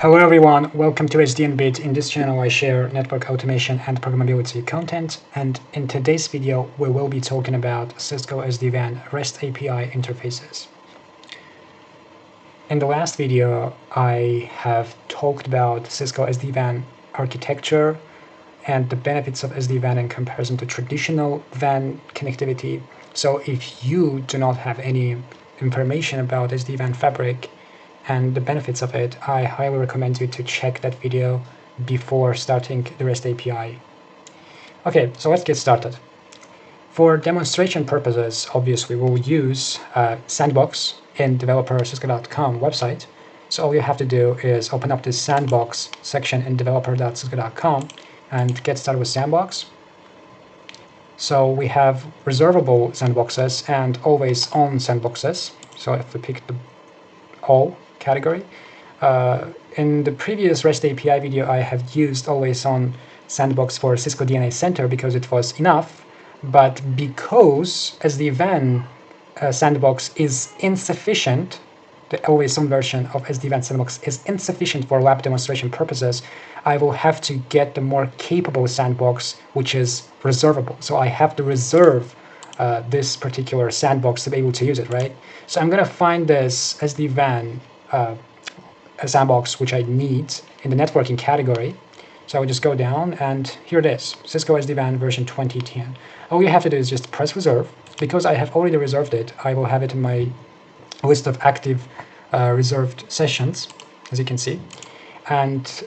Hello everyone, welcome to SD and Bit. In this channel I share network automation and programmability content, and in today's video we will be talking about Cisco SD-WAN REST API interfaces. In the last video I have talked about Cisco SD-WAN architecture and the benefits of SD-WAN in comparison to traditional WAN connectivity. So if you do not have any information about SD-WAN fabric and the benefits of it, I highly recommend you to check that video before starting the REST API. Okay, so let's get started. For demonstration purposes, obviously we'll use Sandbox in developer.cisco.com website. So all you have to do is open up this Sandbox section in developer.cisco.com and get started with Sandbox. So we have reservable sandboxes and always on sandboxes. So if we pick the all category. In the previous REST API video, I have used always on sandbox for Cisco DNA Center because it was enough, but because SD-WAN sandbox is insufficient, the always on version of SD-WAN sandbox is insufficient for lab demonstration purposes, I will have to get the more capable sandbox, which is reservable. So I have to reserve this particular sandbox to be able to use it, right? So I'm going to find this SD-WAN sandbox which I need in the networking category. So I will just go down and here it is, Cisco SD-WAN version 2010. All you have to do is just press reserve. Because I have already reserved it, I will have it in my list of active reserved sessions, as you can see. And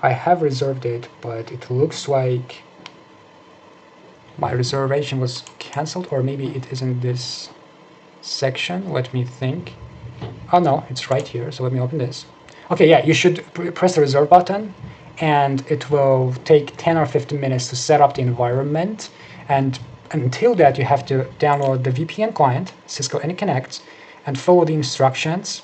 I have reserved it, but it looks like my reservation was cancelled, or maybe it is in this section. Let me think. Oh no, it's right here. So let me open this. Okay, yeah, you should press the reserve button, and it will take 10 or 15 minutes to set up the environment. And until that, you have to download the VPN client, Cisco AnyConnect, and follow the instructions.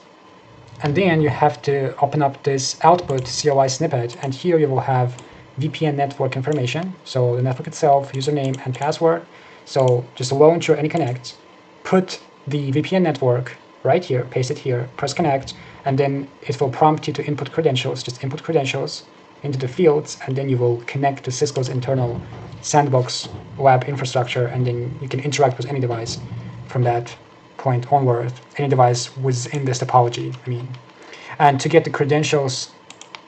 And then you have to open up this output CLI snippet, and here you will have VPN network information. So the network itself, username and password. So just launch your AnyConnect, put the VPN network right here, paste it here, press connect, and then it will prompt you to input credentials. Just input credentials into the fields, and then you will connect to Cisco's internal sandbox lab infrastructure, and then you can interact with any device from that point onward, any device within this topology, I mean. And to get the credentials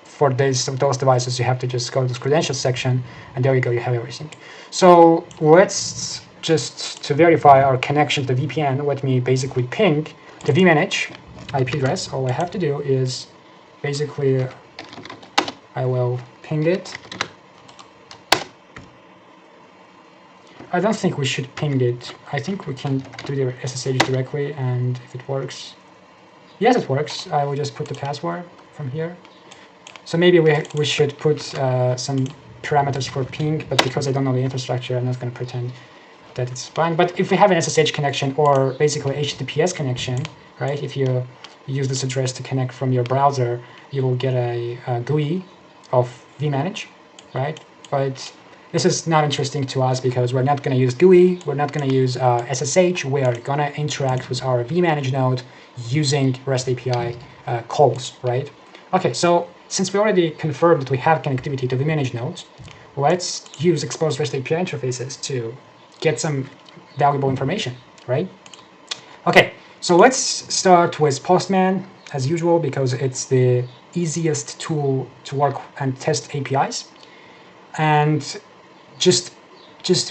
for those devices, you have to just go to this credentials section, and there you go, you have everything. So let's just, to verify our connection to the VPN, let me basically ping the vManage IP address. All I have to do is basically, I will ping it. I don't think we should ping it. I think we can do the SSH directly, and if it works, yes, it works. I will just put the password from here. So maybe we should put some parameters for ping, but because I don't know the infrastructure, I'm not going to pretend that it's fine. But if we have an SSH connection or basically HTTPS connection, right? If you use this address to connect from your browser, you will get a GUI of vManage, right? But this is not interesting to us because we're not going to use GUI, we're not going to use SSH, we are going to interact with our vManage node using REST API calls, right? Okay, so since we already confirmed that we have connectivity to vManage nodes, let's use exposed REST API interfaces to get some valuable information, right? Okay, so let's start with Postman as usual because it's the easiest tool to work and test APIs. And just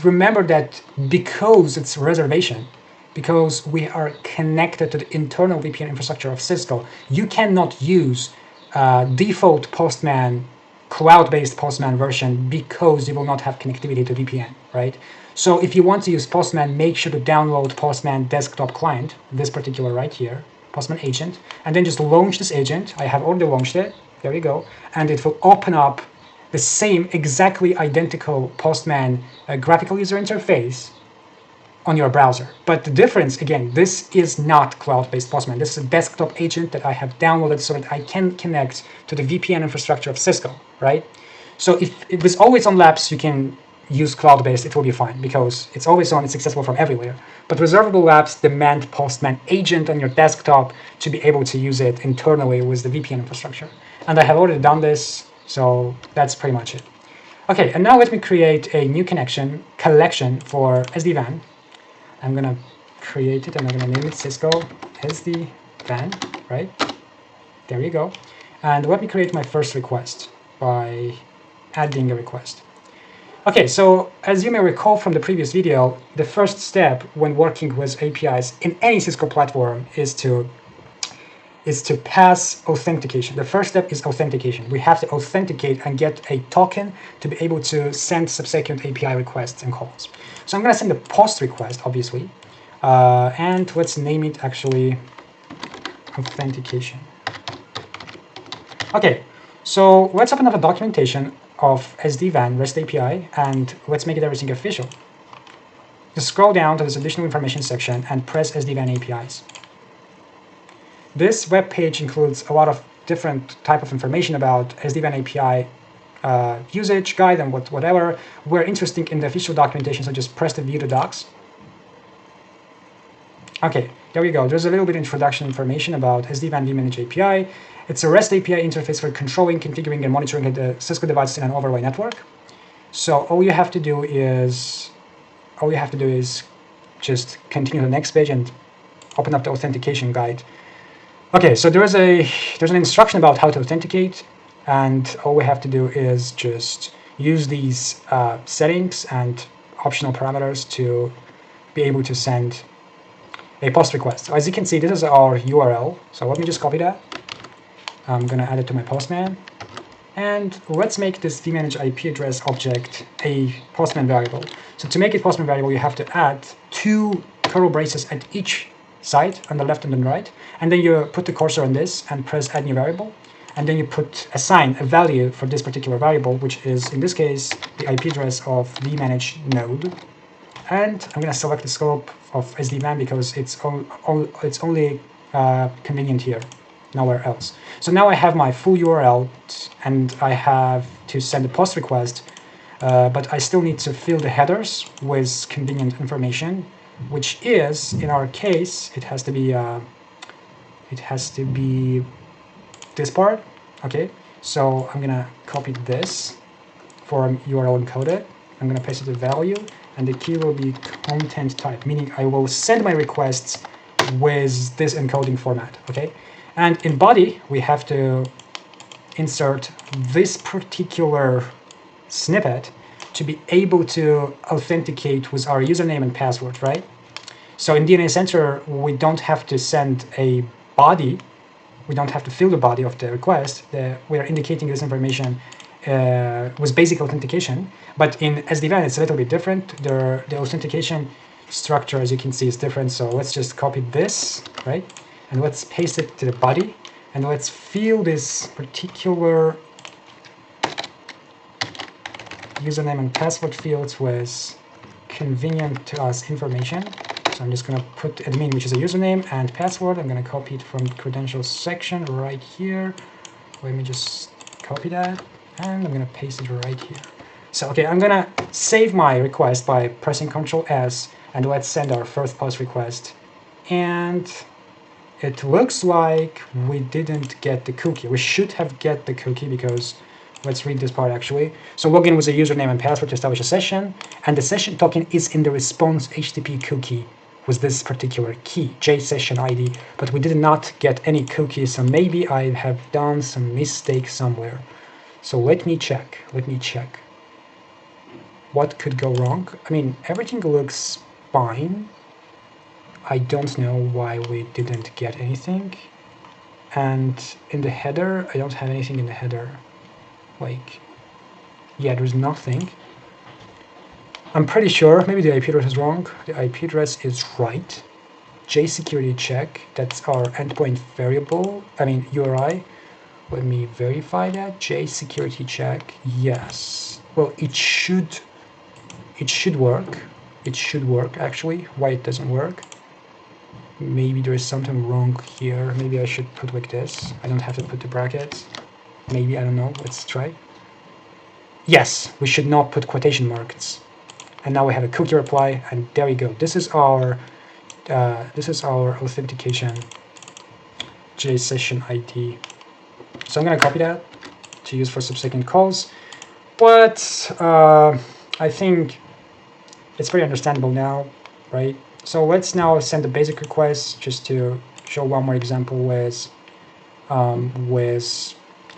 remember that because it's a reservation, because we are connected to the internal VPN infrastructure of Cisco, you cannot use default Postman, cloud-based Postman version because you will not have connectivity to VPN, right? So if you want to use Postman, make sure to download Postman desktop client, this particular right here, Postman agent, and then just launch this agent. I have already launched it. There you go. And it will open up the same exactly identical Postman graphical user interface on your browser. But the difference, again, this is not cloud-based Postman. This is a desktop agent that I have downloaded so that I can connect to the VPN infrastructure of Cisco, right? So if it was always on labs, you can use cloud-based, it will be fine because it's always on, it's accessible from everywhere. But reservable apps demand Postman agent on your desktop to be able to use it internally with the VPN infrastructure. And I have already done this, so that's pretty much it. Okay, and now let me create a new collection for SD-WAN. I'm gonna create it and I'm gonna name it Cisco SD-WAN, right? There you go. And let me create my first request by adding a request. Okay, so as you may recall from the previous video, the first step when working with APIs in any Cisco platform is to pass authentication. The first step is authentication. We have to authenticate and get a token to be able to send subsequent API requests and calls. So I'm going to send a post request, obviously, and let's name it actually authentication. Okay, so let's open up a documentation of SD-WAN REST API, and let's make it everything official. Just scroll down to this additional information section and press SD-WAN APIs. This web page includes a lot of different type of information about SD-WAN API usage guide and whatever. We're interested in the official documentation, so just press the view the docs. Okay, there we go. There's a little bit of introduction information about SD-WAN vManage API. It's a REST API interface for controlling, configuring, and monitoring the Cisco devices in an overlay network. So all you have to do is just continue to the next page and open up the authentication guide. Okay, so there's an instruction about how to authenticate, and all we have to do is just use these settings and optional parameters to be able to send a post request. So as you can see, this is our URL. So let me just copy that. I'm going to add it to my Postman. And let's make this vManage IP address object a Postman variable. So to make it Postman variable, you have to add 2 curly braces at each side, on the left and on the right. And then you put the cursor on this and press add new variable. And then you assign a value for this particular variable, which is, in this case, the IP address of vManage node. And I'm going to select the scope of SD-WAN because it's only convenient here, nowhere else. So now I have my full URL and I have to send a post request, but I still need to fill the headers with convenient information, which is, in our case, it has to be this part. Okay, so I'm gonna copy this for URL encoded. I'm gonna paste it the value, and the key will be content type, meaning I will send my requests with this encoding format. Okay, and in body we have to insert this particular snippet to be able to authenticate with our username and password, right? So in DNA Center, we don't have to send a body. We don't have to fill the body of the request. We are indicating this information with basic authentication. But in SD-WAN, it's a little bit different. The authentication structure, as you can see, is different. So let's just copy this, right? And let's paste it to the body. And let's fill this particular username and password fields with convenient to us information. So I'm just going to put admin, which is a username, and password. I'm going to copy it from the credentials section right here. Let me just copy that, and I'm going to paste it right here. So, okay, I'm going to save my request by pressing Ctrl+S, and let's send our first post request. And it looks like we didn't get the cookie. We should have get the cookie because let's read this part actually. So log in with a username and password to establish a session, and the session token is in the response HTTP cookie with this particular key, JSession ID, but we did not get any cookies, so maybe I have done some mistake somewhere. So let me check. What could go wrong? I mean, everything looks fine. I don't know why we didn't get anything. And in the header, I don't have anything in the header. Like, yeah, there's nothing. I'm pretty sure, maybe the IP address is wrong. The IP address is right. JSecurity check, that's our endpoint variable, URI. Let me verify that. JSecurity check, yes. Well, it should work. It should work actually. Why it doesn't work? Maybe there is something wrong here. Maybe I should put like this. I don't have to put the brackets. Maybe, I don't know. Let's try. yes, we should not put quotation marks. And now we have a cookie reply, and there you go. This is our authentication JSession ID. So I'm gonna copy that to use for subsequent calls. But I think it's pretty understandable now, right? So let's now send a basic request just to show one more example with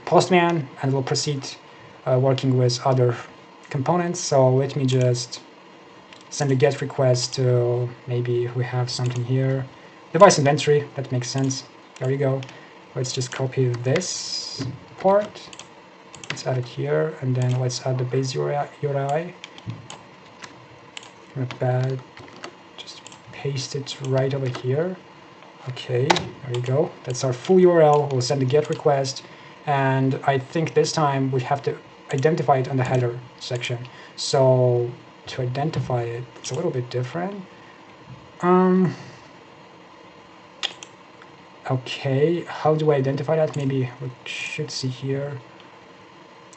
Postman, and we'll proceed working with other components. So let me just send a GET request to, maybe we have something here, device inventory, that makes sense. There you go. Let's just copy this part. Let's add it here, and then let's add the base URI. Not bad. Just paste it right over here. Okay, there you go. That's our full URL. We'll send a GET request, and I think this time we have to identify it on the header section. So to identify it, it's a little bit different. Okay, how do I identify that? Maybe we should see here.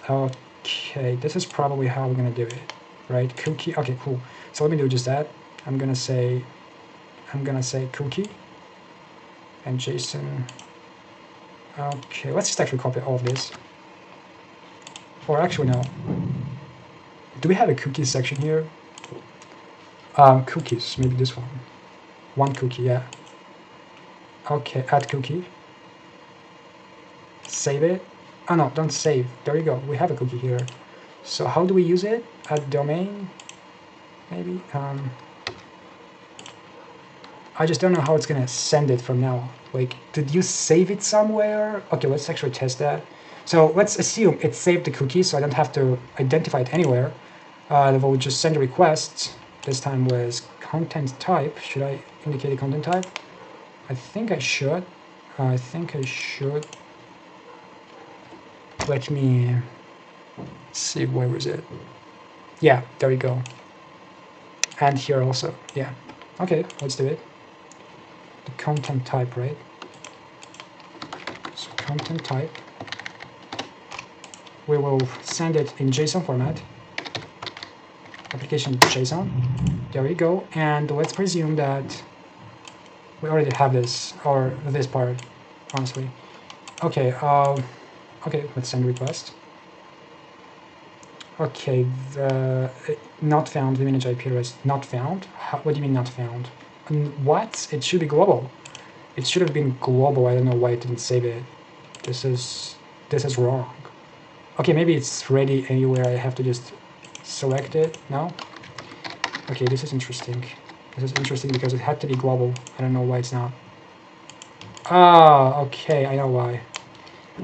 Okay, this is probably how we're gonna do it, right? Cookie. Okay, cool. So let me do just that. I'm gonna say cookie and JSON. Okay, let's just actually copy all of this. Or actually, no. Do we have a cookies section here? Cookies, maybe this one. One cookie, yeah. Okay, add cookie. Save it. Oh no, don't save. There you go. We have a cookie here. So how do we use it? Add domain, maybe. I just don't know how it's gonna send it from now. Like, did you save it somewhere? Okay, let's actually test that. So let's assume it saved the cookie, so I don't have to identify it anywhere. We'll just send a request. This time with content type. Should I indicate a content type? I think I should. Let me see, where was it? Yeah, there we go. And here also, yeah. Okay, let's do it. The content type, right? So content type. We will send it in JSON format. Application JSON. There we go. And let's presume that we already have this, or this part, honestly. Okay, okay, let's send request. Okay, the not found, vManage IP address not found. What do you mean not found? What? It should be global. It should have been global. I don't know why it didn't save it. This is wrong. Okay, maybe it's ready anywhere. I have to just select it. No? Okay, this is interesting. This is interesting because it had to be global. I don't know why it's not. Ah, okay, I know why.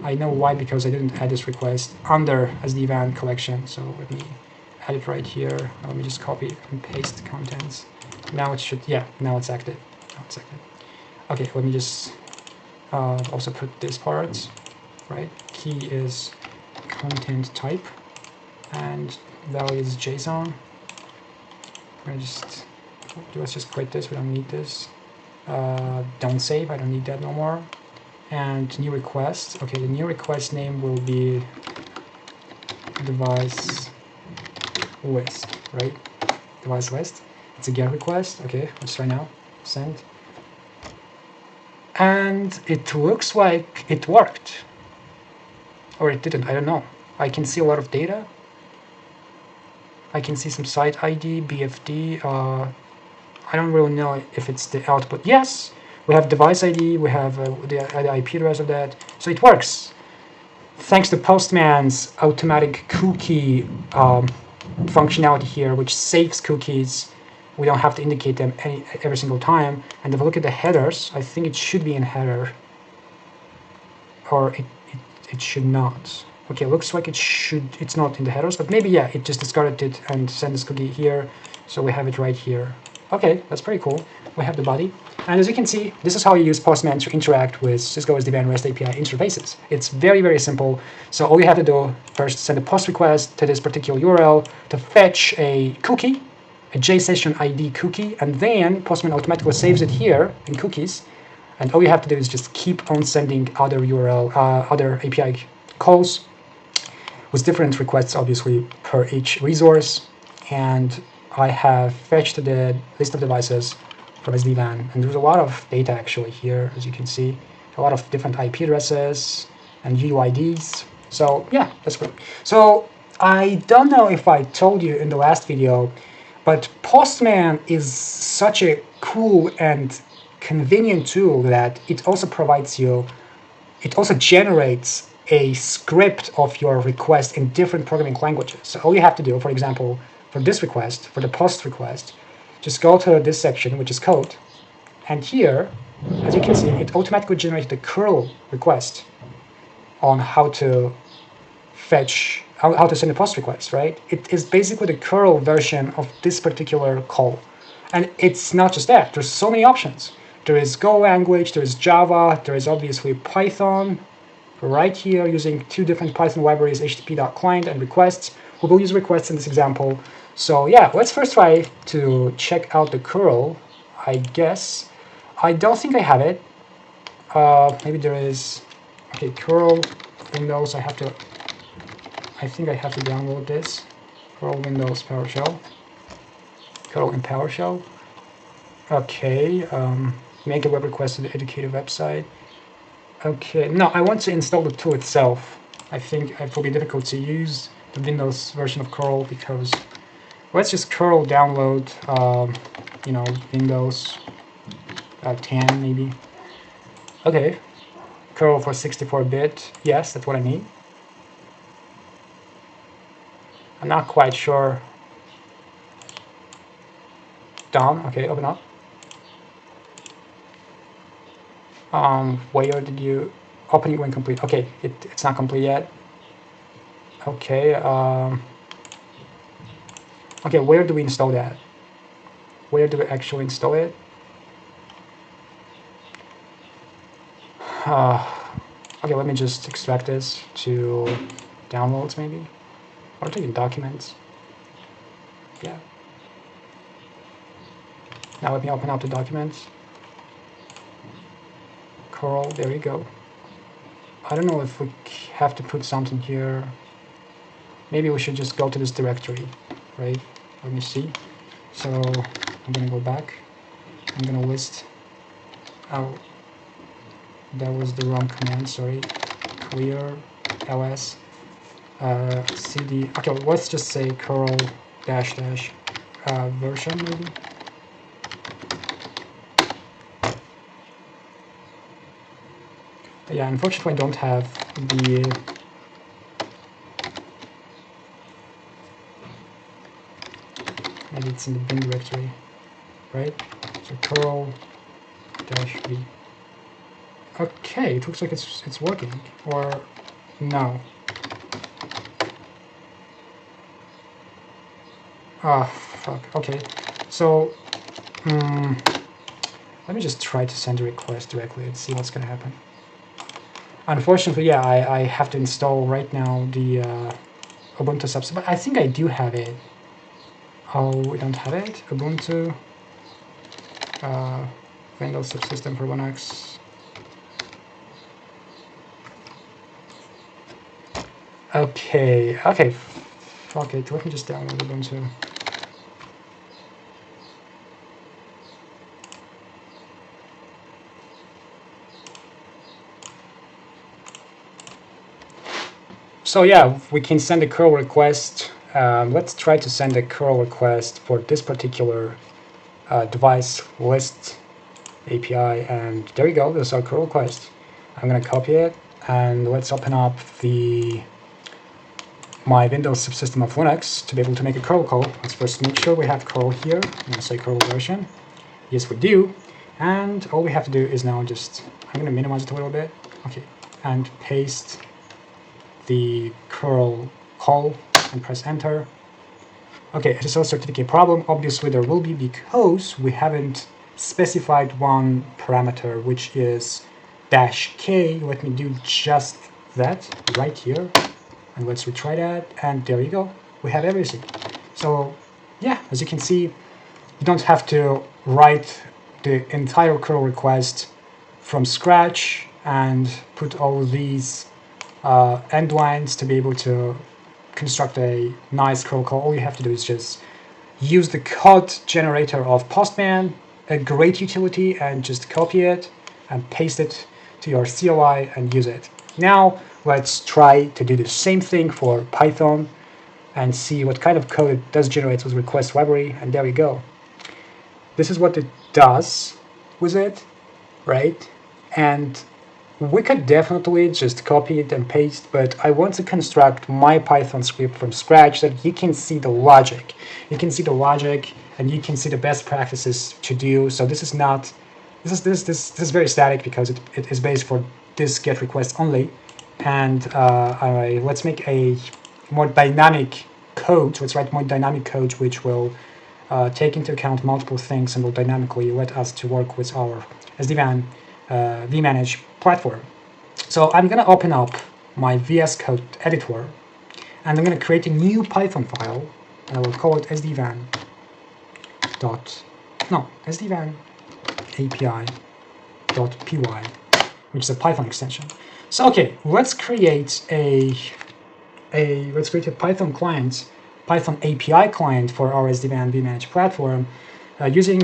I know why, because I didn't add this request under SD-WAN collection. So let me add it right here. Let me just copy and paste the contents. Now it should, yeah, now it's active. Now it's active. Okay, let me just also put this part, right? Key is content type and value is JSON. Let's just quit this. We don't need this. Don't save. I don't need that no more. And new request. Okay, the new request name will be device list, right? Device list. It's a GET request. Okay, let's try now. Send. And it looks like it worked. Or it didn't. I don't know. I can see a lot of data. I can see some site ID, BFD. I don't really know if it's the output. Yes, we have device ID. We have the IP address of that. So it works. Thanks to Postman's automatic cookie functionality here, which saves cookies. We don't have to indicate them every single time. And if we look at the headers, I think it should be in header. Or it should not. Okay, looks like it's not in the headers, but maybe, yeah, it just discarded it and sent this cookie here. So we have it right here. Okay, that's pretty cool. We have the body. And as you can see, this is how you use Postman to interact with Cisco SD-WAN REST API interfaces. It's very, very simple. So all you have to do, first send a post request to this particular URL to fetch a cookie, a JSession ID cookie, and then Postman automatically saves it here in cookies. And all you have to do is just keep on sending other URL, other API calls with different requests, obviously, per each resource. And I have fetched the list of devices from SD-WAN, and there's a lot of data actually here, as you can see, a lot of different IP addresses and UIDs. So yeah, that's good. So I don't know if I told you in the last video, but Postman is such a cool and convenient tool that it also provides you, it also generates a script of your request in different programming languages. So all you have to do, for example, for this request, for the post request, just go to this section, which is code. And here, as you can see, it automatically generates the curl request on how to fetch, how to send a post request, right? It is basically the curl version of this particular call. And it's not just that, there's so many options. There is Go language, there is Java, there is obviously Python, right here using two different Python libraries, http.client and requests. We will use requests in this example. So yeah, let's first try to check out the curl, I guess. I don't think I have it. Maybe there is, okay, curl Windows, I think I have to download this. Curl Windows PowerShell. Curl in PowerShell. Okay, make a web request to the educator website. Okay, no, I want to install the tool itself. I think it will be difficult to use the Windows version of curl because let's just curl download, you know, Windows 10 maybe. Okay, curl for 64-bit. Yes, that's what I need. I'm not quite sure. Done. Okay, open up. Where did you opening when complete? Okay, it's not complete yet. Okay. Okay, where do we install that? Where do we actually install it? Okay, let me just extract this to downloads maybe, or taking documents. Yeah. Now let me open up the documents. Curl, there we go. I don't know if we have to put something here. Maybe we should just go to this directory, right? Let me see. So I'm gonna go back. I'm gonna list. Oh, that was the wrong command. Sorry. Clear ls cd. Okay, let's just say curl dash dash version maybe. But yeah, unfortunately I don't have the maybe it's in the bin directory, right? So curl dash v. Okay, it looks like it's working, or no. Ah, fuck. Okay, so let me just try to send a request directly and see what's gonna happen. Unfortunately, yeah, I have to install right now the Ubuntu subsystem, but I think I do have it. Oh, we don't have it? Ubuntu, Windows subsystem for Linux. Okay, fuck it, let me just download Ubuntu. So yeah, we can send a curl request. Let's try to send a curl request for this particular device list API, and there you go, there's our curl request. I'm gonna copy it, and let's open up my Windows subsystem of Linux to be able to make a curl call. Let's first make sure we have curl here. I'm gonna say curl version. Yes, we do. And all we have to do is now just, I'm gonna minimize it a little bit. Okay, and paste the curl call and press enter. Okay, SSL certificate problem. Obviously there will be because we haven't specified one parameter, which is -k. Let me do just that right here. And let's retry that. And there you go. We have everything. So yeah, as you can see, you don't have to write the entire curl request from scratch and put all these endlines to be able to construct a nice curl call, all you have to do is just use the code generator of Postman, a great utility, and just copy it and paste it to your CLI and use it. Now let's try to do the same thing for Python and see what kind of code it does generate with request library, and there we go. This is what it does with it, right? And we could definitely just copy it and paste, but I want to construct my Python script from scratch so that you can see the logic. You can see the logic and you can see the best practices to do. So this is not, this is very static because it is based for this GET request only. And let's make a more dynamic code. Let's write more dynamic code which will take into account multiple things and will dynamically let us to work with our SD-WAN vManage platform. So I'm going to open up my VS Code editor and I'm going to create a new Python file and I will call it SD-WAN API.py, which is a Python extension. So okay, let's create a Python client, Python API client for our SD-WAN vManage platform using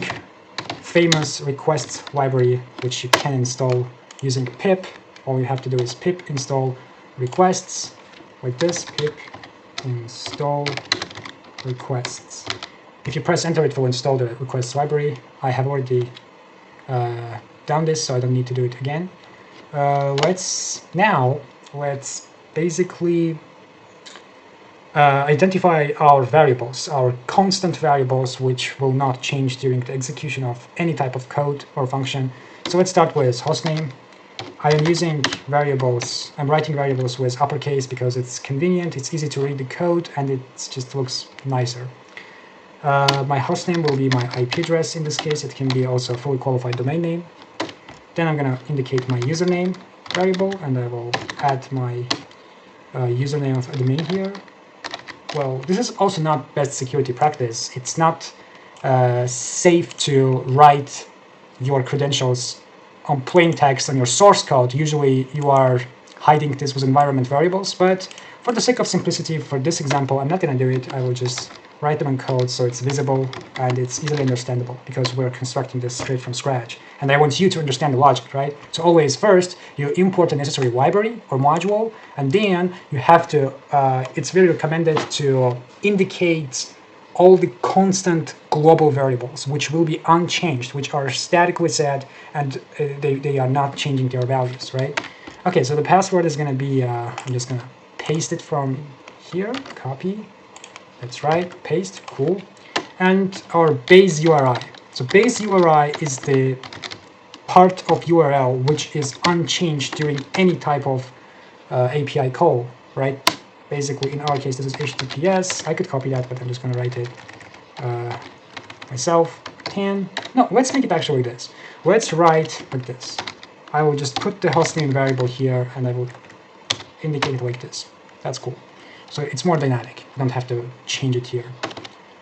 famous request library, which you can install using pip. All you have to do is pip install requests, like this, pip install requests. If you press enter, it will install the requests library. I have already done this, so I don't need to do it again. Let's basically identify our variables, our constant variables, which will not change during the execution of any type of code or function. So let's start with hostname. I am using variables, I'm writing variables with uppercase because it's convenient, it's easy to read the code, and it just looks nicer. My hostname will be my IP address. In this case, it can be also a fully qualified domain name. Then I'm going to indicate my username variable, and I will add my username of a domain here. Well, this is also not best security practice. It's not safe to write your credentials on plain text on your source code. Usually you are hiding this with environment variables, but for the sake of simplicity, for this example, I'm not going to do it. I will just write them in code so it's visible and it's easily understandable because we're constructing this straight from scratch. And I want you to understand the logic, right? So always first, you import a necessary library or module, and then you have to, it's very recommended to indicate all the constant global variables, which will be unchanged, which are statically set, and they are not changing their values, right? Okay, so the password is going to be, I'm just going to paste it from here, copy. That's right, paste, cool. And our base URI. So base URI is the part of URL which is unchanged during any type of API call, right? Basically, in our case, this is HTTPS. I could copy that, but I'm just going to write it myself. No, let's make it actually this. Let's write like this. I will just put the hostname variable here, and I will indicate it like this. That's cool. So it's more dynamic. You don't have to change it here.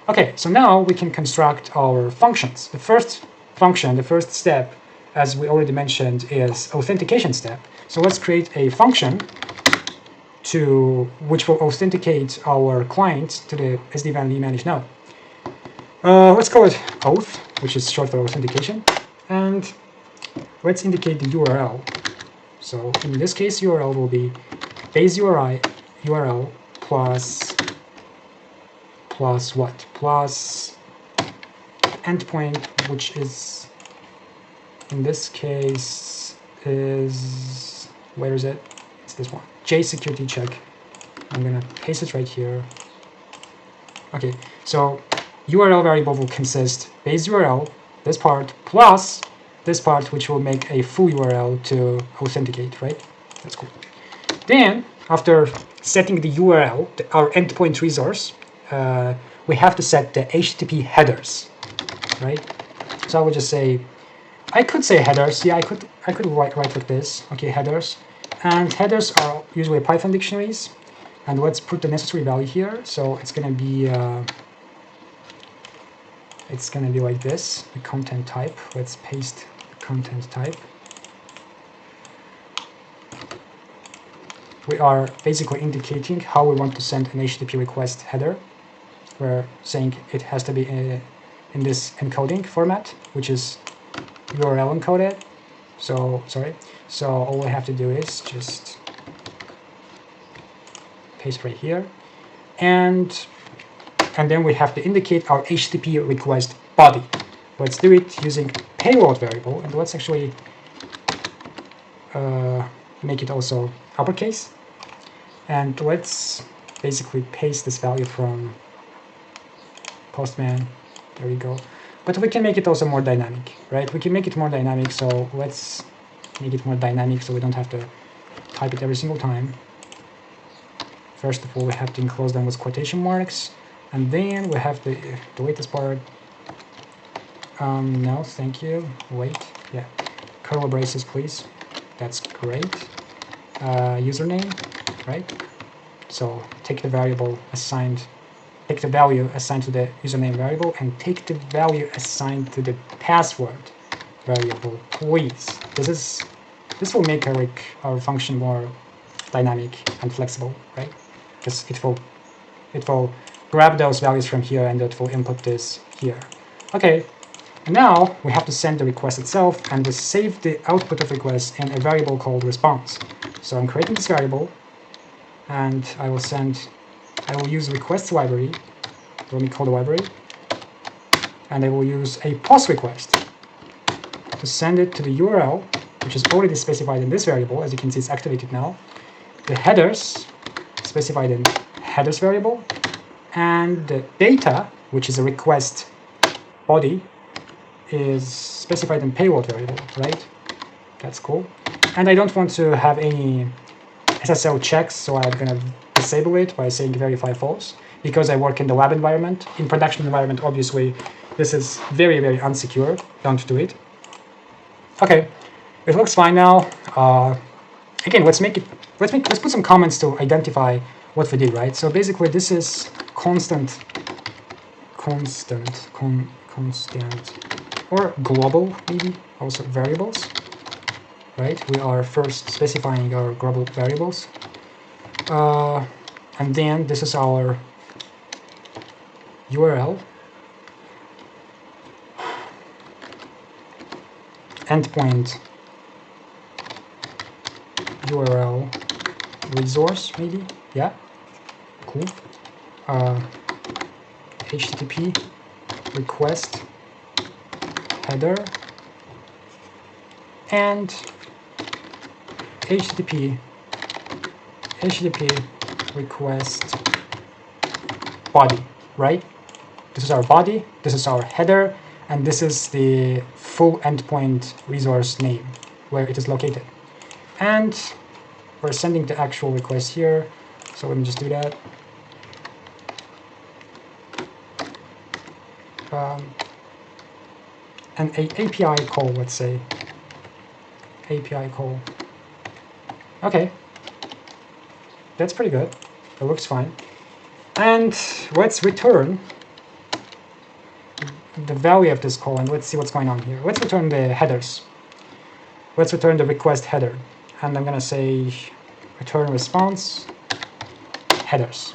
Okay, so now we can construct our functions. The first function, the first step, as we already mentioned, is authentication step. So let's create a function which will authenticate our client to the SD-WAN vManage node. Let's call it auth, which is short for authentication, and let's indicate the URL. So in this case, URL will be base URL plus what? Plus endpoint, which is in this case is, where is it? It's this one. JSecurity check. I'm gonna paste it right here. Okay, so URL variable will consist base URL, this part, plus this part, which will make a full URL to authenticate, right? That's cool. Then, after setting the URL, our endpoint resource, we have to set the HTTP headers, right? So I would just say, I could say headers. Yeah, I could write like this. Okay, headers. And headers are usually Python dictionaries. And let's put the necessary value here. So it's gonna be like this. The content type. Let's paste the content type. we are basically indicating how we want to send an HTTP request header. We're saying it has to be in this encoding format, which is URL encoded. So all we have to do is just paste right here, and then we have to indicate our HTTP request body. Let's do it using payload variable, and let's actually make it also uppercase. And let's basically paste this value from Postman. There we go. But we can make it also more dynamic, right? We can make it more dynamic, so let's make it more dynamic so we don't have to type it every single time. First of all, we have to enclose them with quotation marks, and then we have to delete this part. No, thank you. Wait, yeah. Curly braces, please. That's great. Username, right? So take the variable assigned, take the value assigned to the username variable, and take the value assigned to the password variable, please. This will make our function more dynamic and flexible, right? Because it will grab those values from here and it will input this here. Okay, and now we have to send the request itself, and we save the output of request in a variable called response. So I'm creating this variable, and I will use request library. Let me call the library, and I will use a post request to send it to the URL, which is already specified in this variable. As you can see, it's activated now. The headers specified in headers variable, and the data, which is a request body, is specified in payload variable, right? That's cool. And I don't want to have any SSL checks, so I'm gonna disable it by saying verify false, because I work in the lab environment. In production environment, obviously, this is very, very unsecure. Don't do it. Okay, it looks fine now. Again, let's put some comments to identify what we did, right? So basically, this is constant, or global, maybe also variables, right? We are first specifying our global variables, and then this is our URL, endpoint URL resource, maybe, yeah, cool. HTTP request header and HTTP request body, right? This is our body, this is our header, and this is the full endpoint resource name where it is located. And we're sending the actual request here, so let me just do that. An API call, let's say. API call. Okay. That's pretty good. It looks fine. And let's return the value of this call, and let's see what's going on here. Let's return the headers. Let's return the request header. And I'm going to say return response headers.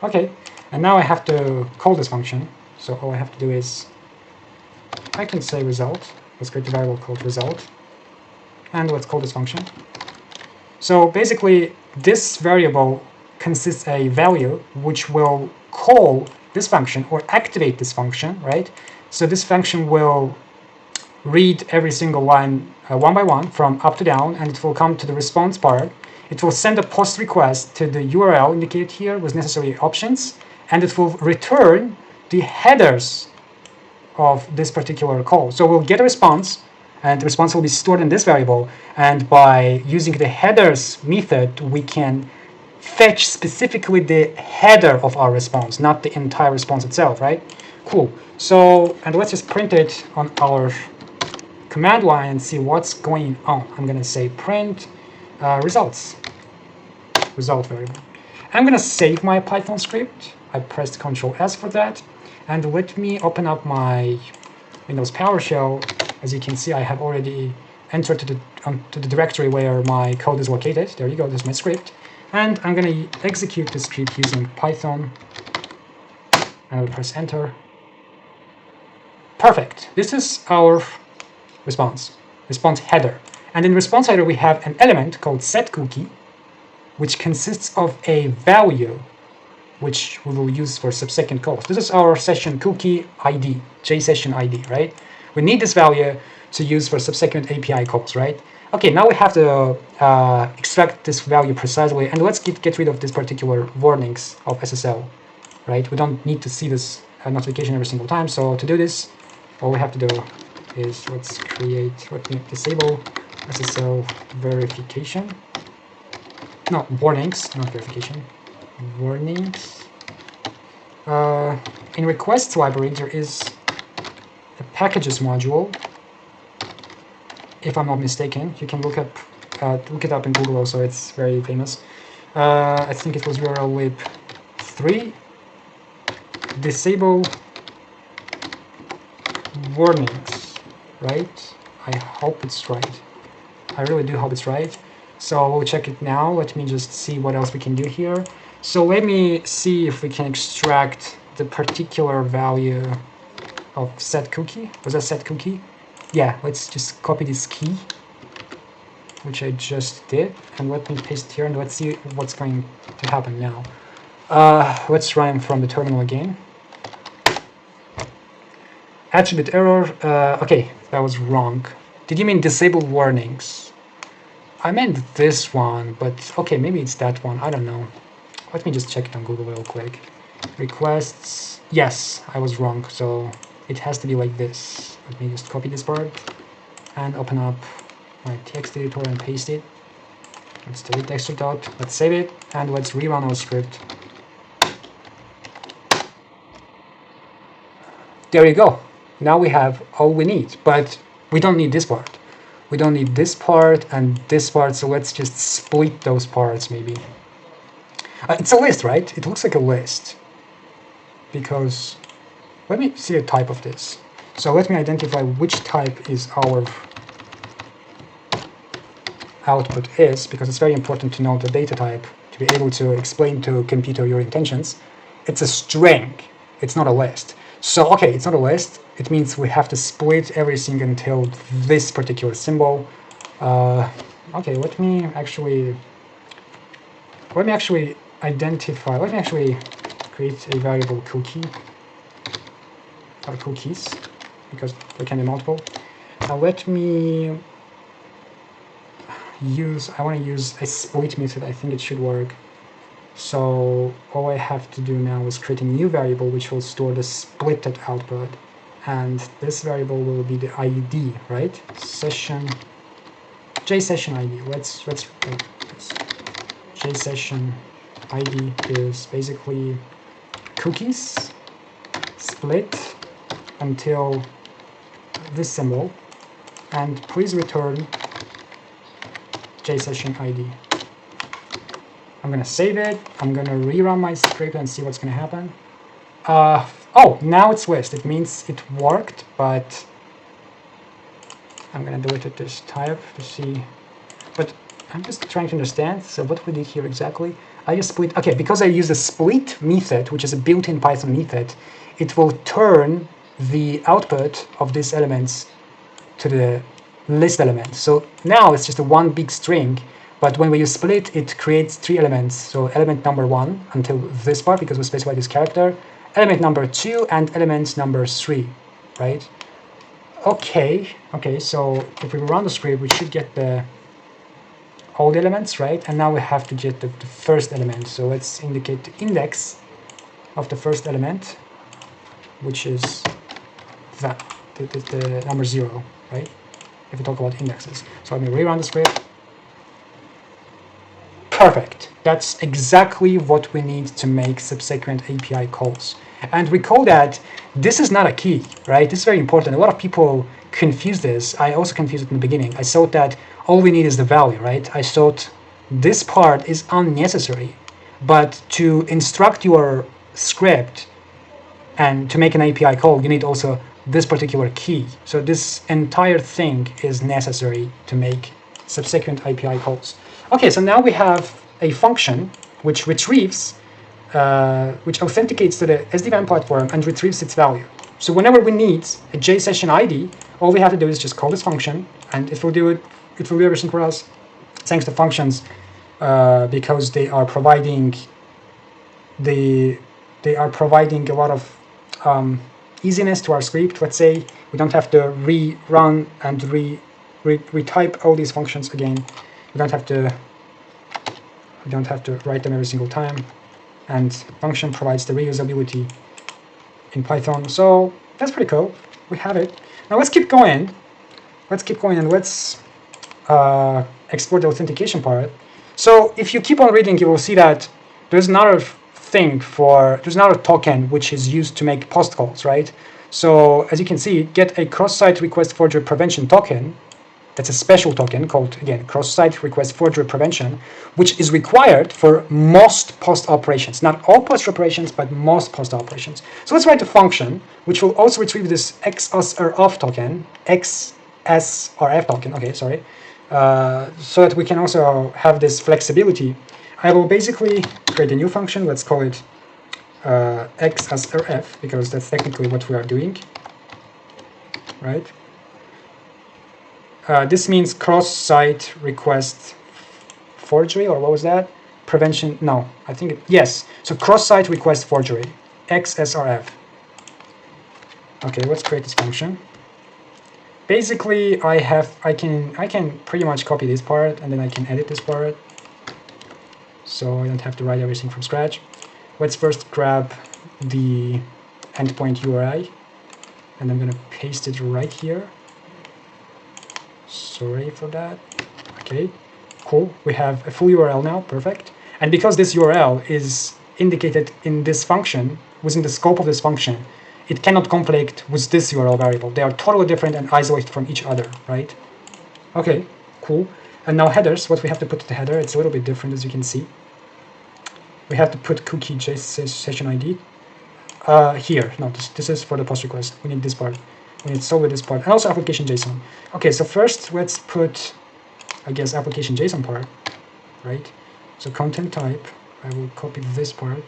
Okay. And now I have to call this function. So all I have to do is, I can say result. Let's create a variable called result. And let's call this function. So basically, this variable consists of a value which will call this function or activate this function, right? So this function will read every single line one by one from up to down, and it will come to the response part. It will send a post request to the URL indicated here with necessary options, and it will return the headers of this particular call. So we'll get a response, and the response will be stored in this variable, and by using the headers method, we can fetch specifically the header of our response, not the entire response itself, right? Cool. So, and let's just print it on our command line and see what's going on. I'm going to say print results, result variable. I'm going to save my Python script. I pressed Ctrl S for that. And let me open up my Windows PowerShell. As you can see, I have already entered to the directory where my code is located. There you go, this is my script. And I'm going to execute the script using Python, and I'll press enter. Perfect. This is our response header. And in response header, we have an element called setCookie, which consists of a value which we will use for subsequent calls. This is our session cookie ID, JSession ID, right? We need this value to use for subsequent API calls, right? Okay, now we have to extract this value precisely, and let's get rid of this particular warnings of SSL, right? We don't need to see this notification every single time. So to do this, all we have to do is let me disable SSL verification. No, warnings, not verification. Warnings. In requests library, there is a packages module. If I'm not mistaken, you can look it up in Google. Also, it's very famous. I think it was URL lib 3. Disable warnings, right? I hope it's right. I really do hope it's right. So we'll check it now. Let me just see what else we can do here. So let me see if we can extract the particular value of setCookie. Was that setCookie? Yeah, let's just copy this key, which I just did, and let me paste here, and let's see what's going to happen now. Let's run from the terminal again. Attribute error. Okay, that was wrong. Did you mean disable warnings? I meant this one, but okay, maybe it's that one. I don't know. Let me just check it on Google real quick. Requests. Yes, I was wrong. So it has to be like this. Let me just copy this part and open up my text editor and paste it. Let's delete the extra dot. Let's save it and let's rerun our script. There you go. Now we have all we need, but we don't need this part. We don't need this part and this part, so let's just split those parts maybe. It's a list, right? It looks like a list. Because, let me see a type of this. So let me identify which type is our output is, because it's very important to know the data type to be able to explain to a computer your intentions. It's a string. It's not a list. So, okay, it's not a list. It means we have to split everything until this particular symbol. Okay, let me actually identify, let me actually create a variable cookie, or cookies, because there can be multiple. Now let me I want to use a split method. I think it should work. So all I have to do now is create a new variable which will store the splitted output, and this variable will be the ID, right? JSession ID. Let's write this. JSession ID is basically cookies split until this symbol, and please return JSession ID. I'm gonna save it. I'm gonna rerun my script and see what's gonna happen. Oh, now it's list. It means it worked, but I'm gonna delete it this type to see. But I'm just trying to understand. So what we did here exactly? I just split. Okay, because I use a split method, which is a built-in Python method, it will turn the output of these elements to the list element. So now it's just a one big string. But when we use split, it creates 3 elements. So element number 1 until this part, because we specify this character, element number 2, and element number 3, right? Okay, so if we run the script, we should get all the elements, right? And now we have to get the first element. So let's indicate the index of the first element, which is that, the number 0, right? If we talk about indexes. So let me rerun the script. Perfect. That's exactly what we need to make subsequent API calls. And recall that this is not a key, right? This is very important. A lot of people confuse this. I also confused it in the beginning. I thought that all we need is the value, right? I thought this part is unnecessary. But to instruct your script and to make an API call, you need also this particular key. So this entire thing is necessary to make subsequent API calls. Okay, so now we have a function which retrieves, which authenticates to the SD-WAN platform and retrieves its value. So whenever we need a JSession ID, all we have to do is just call this function, and it will do it. It will do everything for us, thanks to functions, because they are providing a lot of easiness to our script. Let's say we don't have to rerun and retype all these functions again. We don't have to write them every single time, and function provides the reusability in Python. So that's pretty cool. We have it. Now let's keep going. And let's explore the authentication part. So if you keep on reading, you will see that there's another token which is used to make post calls, right? So as you can see, get a cross-site request forgery prevention token. That's a special token called, again, cross-site request forgery prevention, which is required for most post operations. Not all post operations, but most post operations. So let's write a function which will also retrieve this XSRF token, so that we can also have this flexibility. I will basically create a new function. Let's call it XSRF, because that's technically what we are doing, right? This means cross-site request forgery, or what was that? Prevention, no, I think, yes. So cross-site request forgery, XSRF. Okay, let's create this function. Basically, I can pretty much copy this part, and then I can edit this part. So I don't have to write everything from scratch. Let's first grab the endpoint URI, and I'm gonna paste it right here. Sorry for that. Okay, cool. We have a full URL now, perfect. And because this URL is indicated in this function, within the scope of this function, it cannot conflict with this URL variable. They are totally different and isolated from each other, right? Okay, cool. And now headers, what we have to put to the header, it's a little bit different, as you can see. We have to put cookie JSession ID here. No, this is for the post request. We need this part. We need to solve this part, and also application JSON. Okay, so first let's put, I guess, application JSON part, right? So content type, I will copy this part.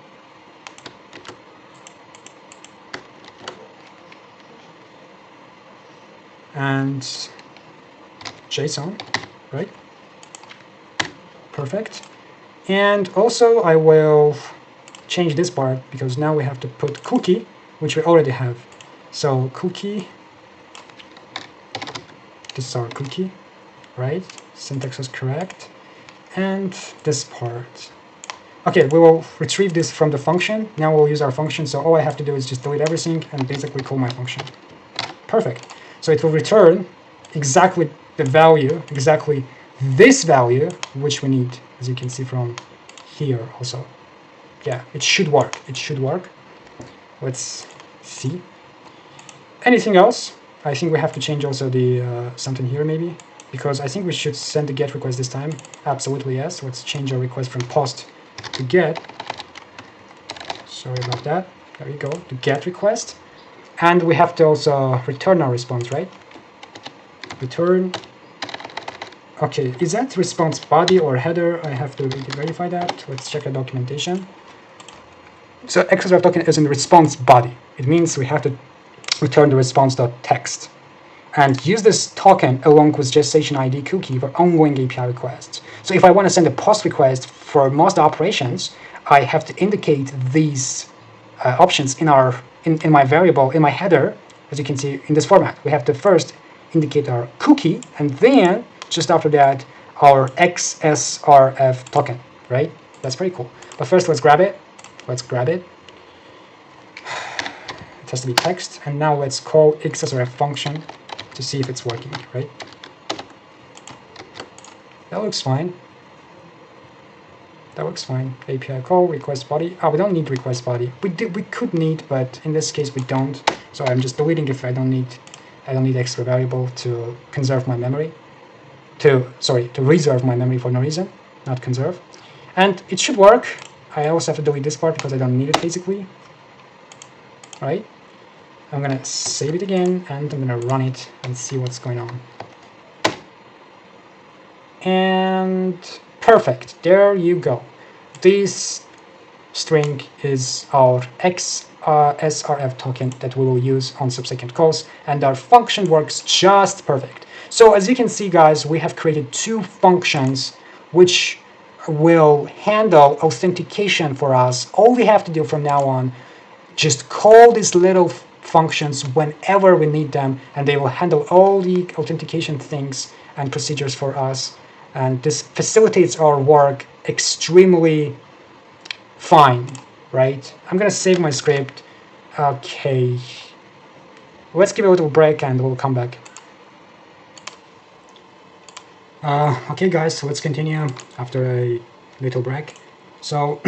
And JSON, right? Perfect. And also I will change this part, because now we have to put cookie, which we already have. So cookie, this is our cookie, right? Syntax was correct. And this part. Okay, we will retrieve this from the function. Now we'll use our function, so all I have to do is just delete everything and basically call my function. Perfect. So it will return exactly the value, exactly this value, which we need, as you can see from here also. Yeah, it should work. It should work. Let's see. Anything else? I think we have to change also the something here maybe, because I think we should send the GET request this time. Absolutely yes. Let's change our request from POST to GET. Sorry about that. There we go. To GET request. And we have to also return our response, right? Return. Okay, is that response body or header? I have to verify that. Let's check the documentation. So XSRF token is in the response body. It means we have to return the response.text and use this token along with JSession ID cookie for ongoing API requests. So if I want to send a POST request for most operations, I have to indicate these options in my variable, in my header, as you can see in this format. We have to first indicate our cookie, and then just after that, our XSRF token, right? That's pretty cool. But first, let's grab it. Let's grab it. It has to be text. And now let's call XSRF function to see if it's working, right? That looks fine. That works fine. API call, request body. We don't need request body. We could need, but in this case we don't. So I'm just deleting if I don't need extra variable to conserve my memory. To reserve my memory for no reason, not conserve. And it should work. I also have to delete this part because I don't need it basically. Right? I'm gonna save it again and I'm gonna run it and see what's going on. And Perfect. There you go. This string is our CSRF token that we will use on subsequent calls, and our function works just perfect. So as you can see, guys, we have created two functions which will handle authentication for us. All we have to do from now on, just call these little functions whenever we need them, and they will handle all the authentication things and procedures for us. And this facilitates our work extremely fine, right? I'm gonna save my script. Okay, let's give it a little break and we'll come back. Okay guys, so let's continue after a little break. So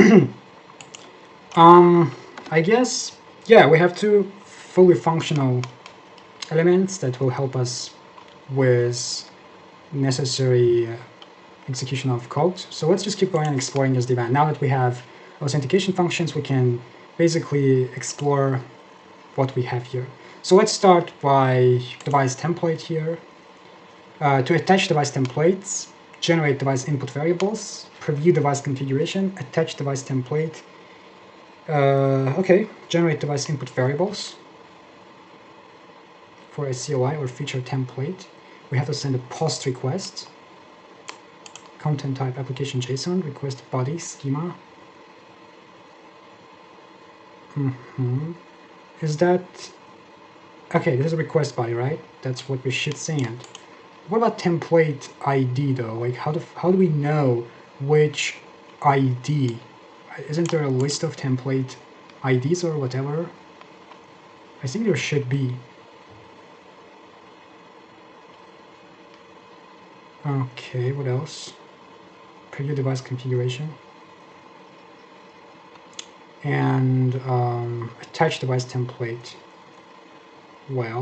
I guess, yeah, we have two fully functional elements that will help us with necessary execution of code. So let's just keep going and exploring SD-WAN. Now that we have authentication functions, we can basically explore what we have here. So let's start by device template here. To attach device templates, generate device input variables, preview device configuration, attach device template. Okay, generate device input variables for a CLI or feature template. We have to send a post request, content type application JSON, request body schema. Is that okay? This is a request body, right? That's what we should send. What about template ID though? Like how do we know which ID? Isn't there a list of template IDs or whatever? I think there should be. Okay, what else? Preview device configuration. And attach device template. Well.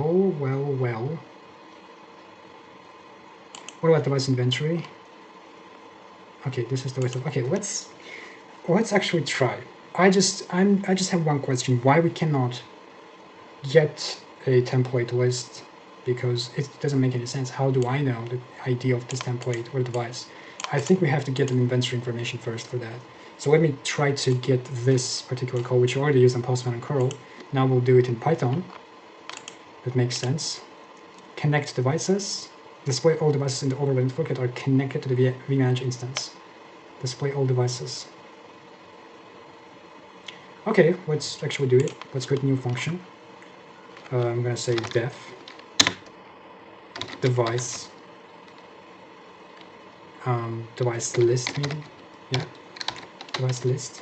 What about device inventory? Okay, this is the device. Okay, let's actually try. I just have one question: why we cannot get a template list? Because it doesn't make any sense. How do I know the ID of this template or device? I think we have to get an inventory information first for that. So let me try to get this particular code, which we already used on Postman and curl. Now we'll do it in Python. That makes sense. Connect devices. Display all devices in the order network that are connected to the vManage instance. Display all devices. Okay, let's actually do it. Let's create a new function. I'm gonna say def device device list, maybe. Yeah, device list.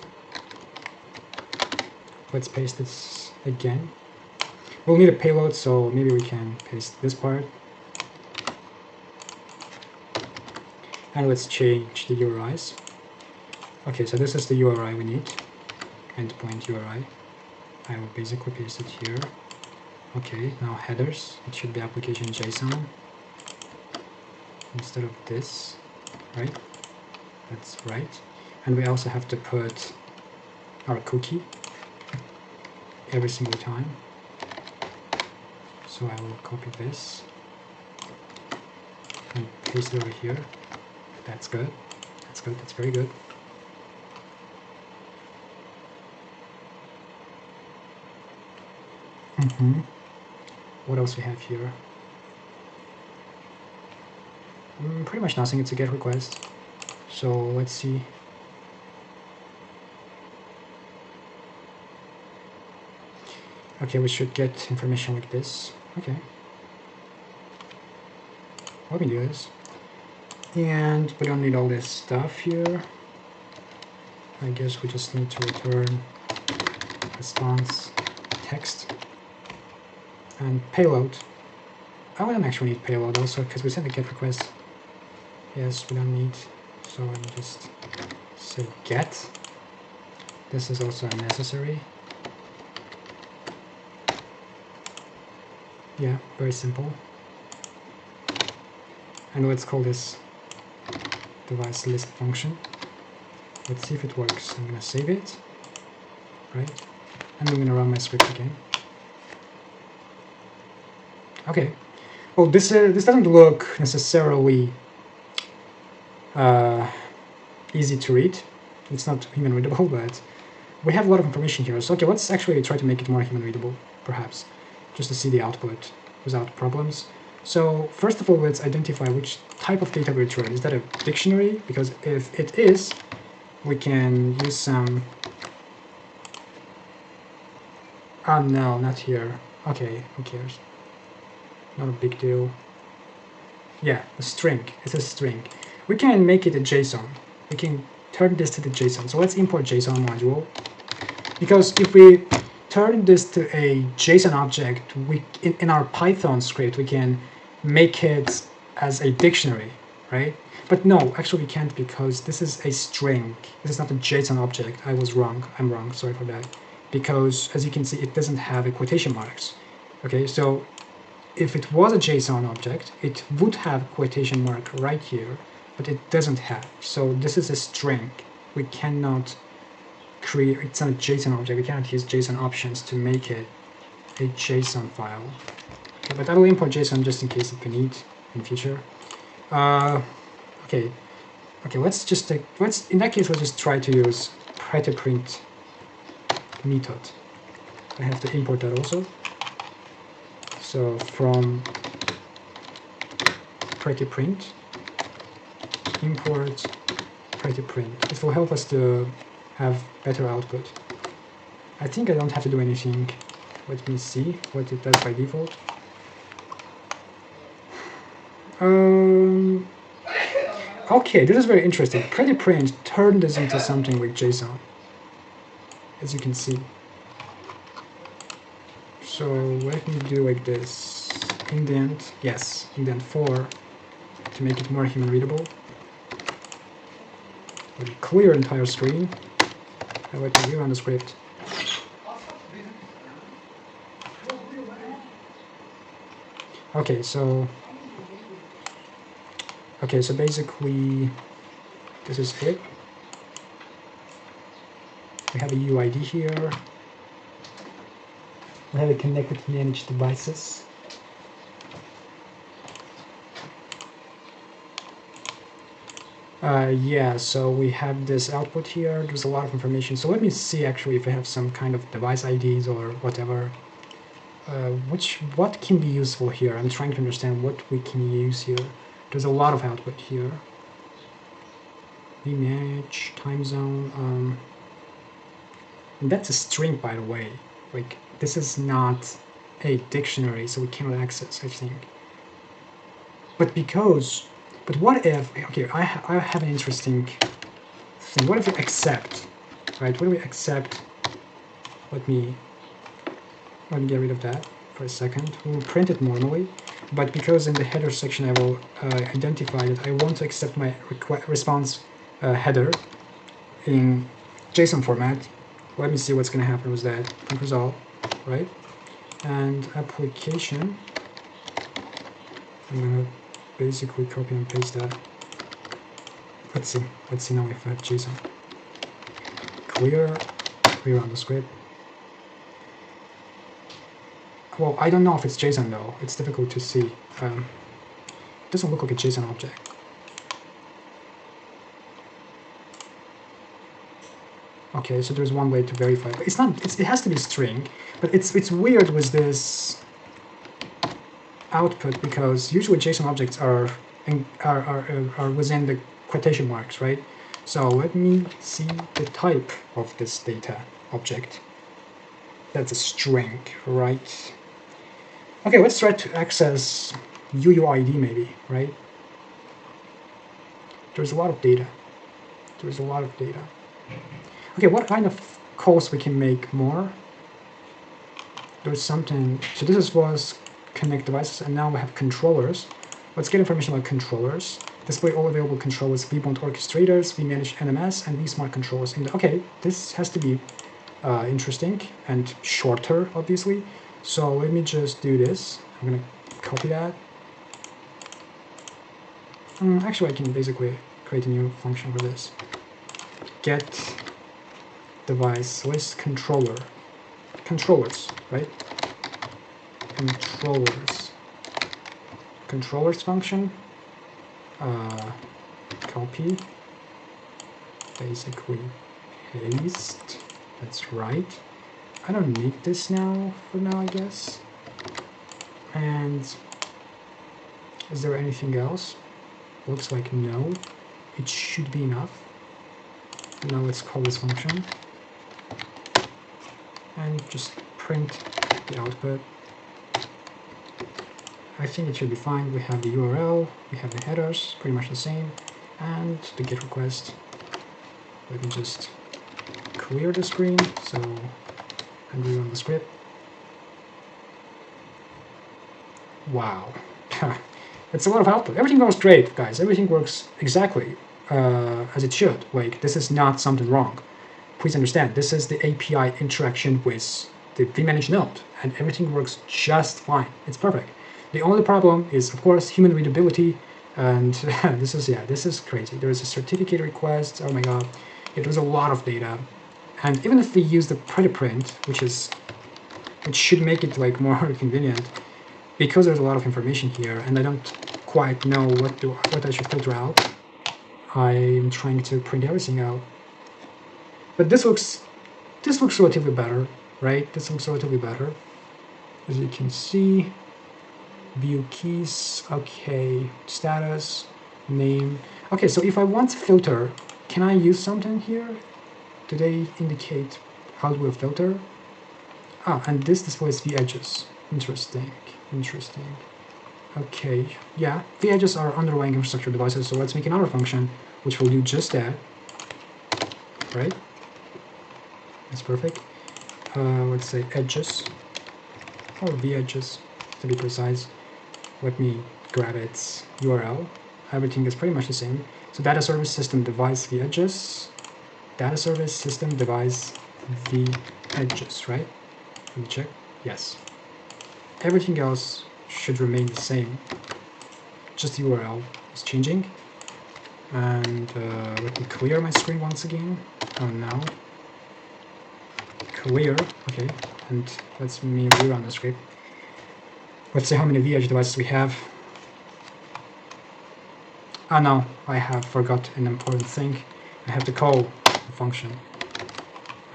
Let's paste this again. We'll need a payload, so maybe we can paste this part. And let's change the URIs. Okay, so this is the URI we need. Endpoint URI. I will basically paste it here. Okay, now headers. It should be application JSON instead of this, right? That's right. And we also have to put our cookie every single time. So I will copy this and paste it over here. That's good. That's good. That's very good. What else we have here? Pretty much nothing. It's a GET request. So let's see. Okay, we should get information like this. Okay. Let me do this. And we don't need all this stuff here. I guess we just need to return response text and payload. I don't actually need payload also because we sent a GET request. Yes, we don't need. So let me just say GET. This is also unnecessary. Yeah, very simple. And let's call this device list function. Let's see if it works. I'm gonna save it, right? And I'm gonna run my script again. Okay. Well, this doesn't look necessarily easy to read. It's not human readable, but we have a lot of information here. So okay, let's actually try to make it more human readable, perhaps, just to see the output without problems. So first of all, let's identify which type of data we return. Is that a dictionary? Because if it is, we can use some... Oh no, not here. Okay, who cares? Not a big deal. Yeah, a string. It's a string. We can make it a JSON. We can turn this to the JSON. So let's import JSON module. Because if we turn this to a JSON object, we in our Python script, we can make it as a dictionary, right? But no, actually we can't, because this is a string. This is not a JSON object. I was wrong. I'm wrong. Sorry for that. Because as you can see, it doesn't have a quotation marks. Okay, so if it was a JSON object, it would have quotation mark right here, but it doesn't have. So this is a string. We cannot create, it's not a JSON object. We cannot use JSON options to make it a JSON file. Okay, but I will import JSON just in case if we need in future. Okay, let's just take, in that case, let's just try to use prettyprint method. I have to import that also. So from prettyprint, import prettyprint. It will help us to have better output. I think I don't have to do anything. Let me see what it does by default. Okay, this is very interesting. Prettyprint turned this into something like JSON, as you can see. So let me do like this. Indent, yes, indent 4 to make it more human readable. Let me clear entire screen. And let me rerun the script. Okay, so basically this is it. We have a UID here. We have a connected managed devices. Yeah, so we have this output here. There's a lot of information. So let me see actually if I have some kind of device IDs or whatever. What can be useful here? I'm trying to understand what we can use here. There's a lot of output here. vManage, time zone. And that's a string, by the way. Like, this is not a dictionary, so we cannot access, I think. But what if, okay, I have an interesting thing. What if we accept, right? What if we accept, let me get rid of that for a second. We'll print it normally, but because in the header section I will identify that I want to accept my response header in JSON format. Let me see what's going to happen with that. Print result, right? And application. I'm going to basically copy and paste that. Let's see now if I have JSON. Clear on the script. Well, I don't know if it's JSON though. It's difficult to see. It doesn't look like a JSON object. Okay, so there's one way to verify, but it's not. It has to be string, but it's weird with this output because usually JSON objects are within the quotation marks, right? So let me see the type of this data object. That's a string, right? Okay, let's try to access UUID maybe, right? There's a lot of data. Okay, what kind of calls we can make more? There's something, so this was connect devices, and now we have controllers. Let's get information about controllers. Display all available controllers, vBond orchestrators, vManage NMS, and vSmart controllers. Okay, this has to be interesting and shorter, obviously. So let me just do this. I'm going to copy that. Actually, I can basically create a new function for this. Get device list controller. Controllers, right? Controllers function. Copy. basically paste. That's right. I don't need this now, for now, I guess. And is there anything else? Looks like no. It should be enough. Now let's call this function. And just print the output. I think it should be fine. We have the URL, we have the headers, pretty much the same, and the GET request. Let me just clear the screen, so I'm rerun the script. Wow, it's a lot of output. Everything goes great, guys. Everything works exactly as it should. Like, this is not something wrong. Please understand, this is the API interaction with the vManage node, and everything works just fine. It's perfect. The only problem is, of course, human readability, and this is crazy. There is a certificate request. Oh my god, it was a lot of data, and even if we use the preprint, which should make it like more convenient, because there's a lot of information here, and I don't quite know what I should filter out. I'm trying to print everything out, but this looks relatively better, right? This looks relatively better, as you can see. View keys, okay, status, name. Okay, so if I want to filter, can I use something here? Do they indicate how to filter? Ah, and this displays the edges. Interesting. Okay, yeah, the edges are underlying infrastructure devices, so let's make another function which will do just that, right? That's perfect. Let's say edges, or the edges, to be precise. Let me grab its URL. Everything is pretty much the same. So data service system device the edges. Data service system device the edges, right? Let me check. Yes. Everything else should remain the same. Just the URL is changing. And let me clear my screen once again. Oh no. Clear. Okay. And let's me rerun the script. Let's see how many vEdge devices we have. Ah no, I have forgot an important thing. I have to call the function.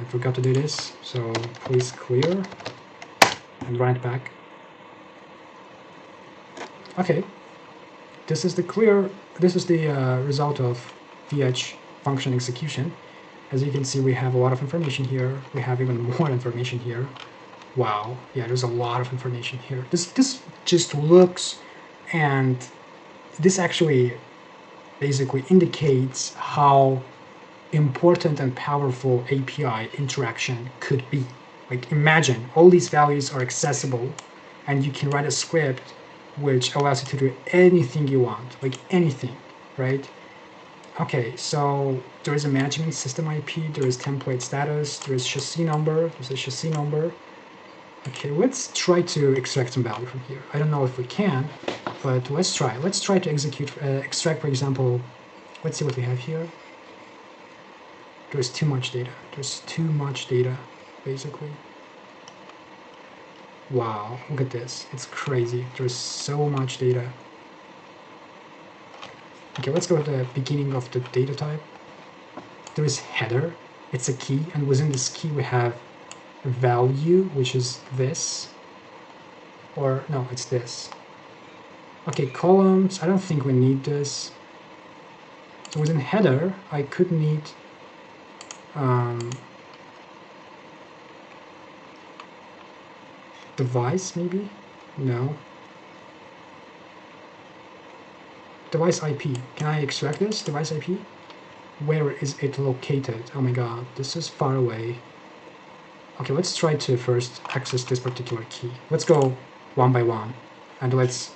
I forgot to do this, so please clear and run it back. Okay, this is the result of vEdge function execution. As you can see, we have a lot of information here. We have even more information here. Wow, yeah, there's a lot of information here. This just looks, and this actually basically indicates how important and powerful API interaction could be. Like, imagine all these values are accessible, and you can write a script which allows you to do anything you want, like anything, right? Okay, so there is a management system IP, there is template status, there is chassis number, there's a chassis number. Okay, let's try to extract some value from here. I don't know if we can, but let's try. Let's try to extract, for example, let's see what we have here. There's too much data. There's too much data, basically. Wow, look at this. It's crazy. There's so much data. Okay, let's go to the beginning of the data type. There is header. It's a key, and within this key we have a value, which is this. Or, no, it's this. Okay, columns. I don't think we need this. So within header, I could need device, maybe? No. Device IP. Can I extract this? Device IP? Where is it located? Oh my god, this is far away. Okay, let's try to first access this particular key. Let's go one by one, and let's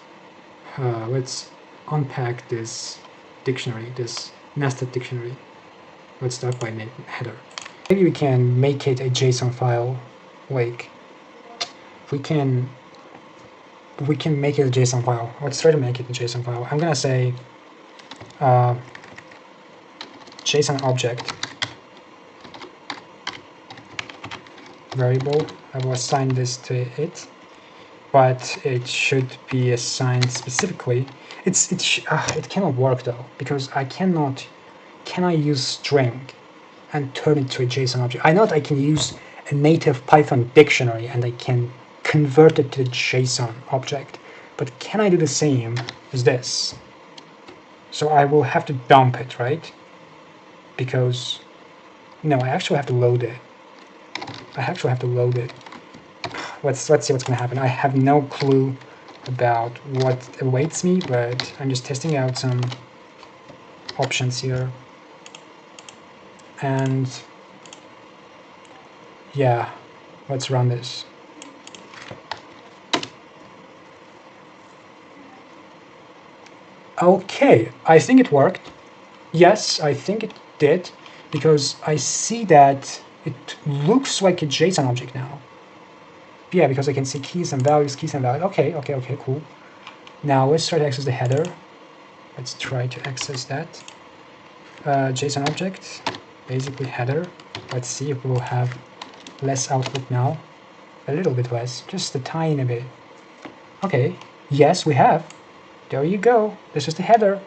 unpack this dictionary, this nested dictionary. Let's start by header. Maybe we can make it a JSON file. Like, we can make it a JSON file. Let's try to make it a JSON file. I'm gonna say JSON object variable. I will assign this to it, but it should be assigned specifically. It cannot work though, because I cannot. Can I use string? and turn it to a JSON object. I know that I can use a native Python dictionary and I can convert it to a JSON object, but can I do the same as this? So I will have to dump it, right? Because, no, I actually have to load it. I actually have to load it. Let's see what's going to happen. I have no clue about what awaits me, but I'm just testing out some options here. And yeah, let's run this. Okay, I think it worked. Yes, I think it did, because I see that it looks like a JSON object now. Yeah, because I can see keys and values, Okay, cool. Now let's try to access the header. Let's try to access that. JSON object, basically header. Let's see if we'll have less output now. A little bit less, just a tiny bit. Okay, yes, we have. There you go. This is the header.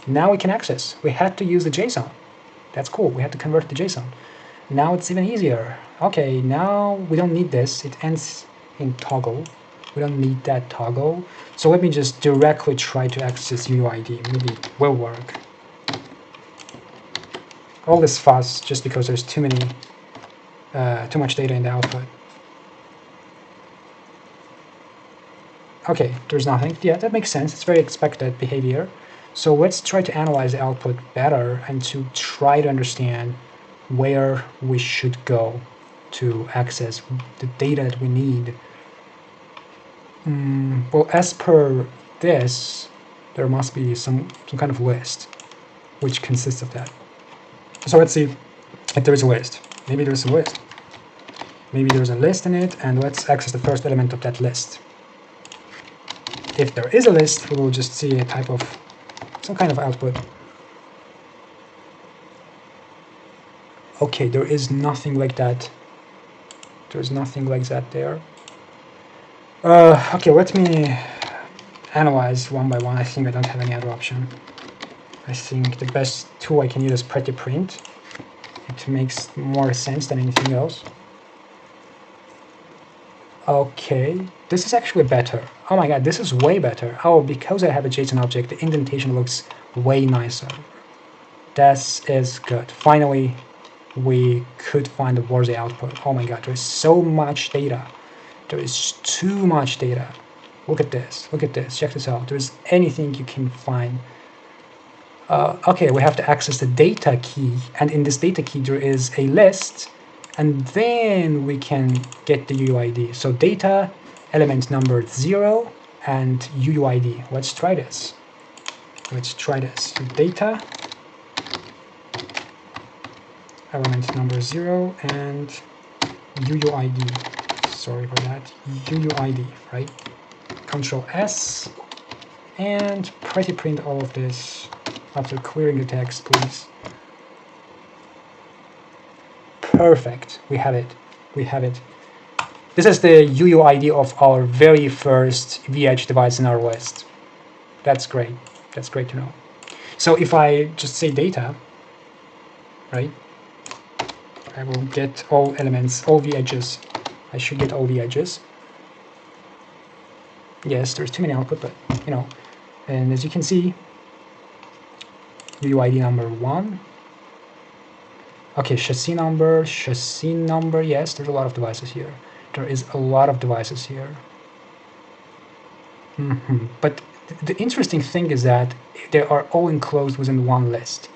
Now we can access. We had to use the JSON. That's cool. We had to convert it to JSON. Now it's even easier. Okay, now we don't need this. It ends in toggle. We don't need that toggle. So let me just directly try to access UUID. Maybe it will work. All this fuss just because there's too much data in the output. Okay, there's nothing. Yeah, that makes sense. It's very expected behavior. So let's try to analyze the output better and to try to understand where we should go to access the data that we need. Well, as per this, there must be some kind of list which consists of that. So let's see if there is a list. Maybe there's a list. Maybe there's a list in it, and let's access the first element of that list. If there is a list, we will just see a type of some kind of output. Okay, there is nothing like that. There's nothing like that there. Okay, let me analyze one by one. I think I don't have any other option. I think the best tool I can use is pretty print. It makes more sense than anything else. Okay, this is actually better. Oh my god, this is way better. Oh, because I have a JSON object, the indentation looks way nicer. That is good. Finally, we could find a worthy output. Oh my god, there's so much data. There is too much data. Look at this. Look at this. Check this out. There's anything you can find. Okay, we have to access the data key, and in this data key there is a list, and then we can get the UUID. So data, element number 0, and UUID. Let's try this. Let's try this. Data, element number 0, and UUID. Sorry for that. UUID, right? Control S, and pretty print all of this after clearing the text, please. Perfect. We have it. We have it. This is the UUID of our very first VH device in our list. That's great. That's great to know. So if I just say data, right, I will get all elements, all the edges. I should get all the edges. Yes, there's too many output, but you know, and as you can see, UUID number 1. Okay, chassis number, yes, there's a lot of devices here. There is a lot of devices here. But the interesting thing is that they are all enclosed within one list.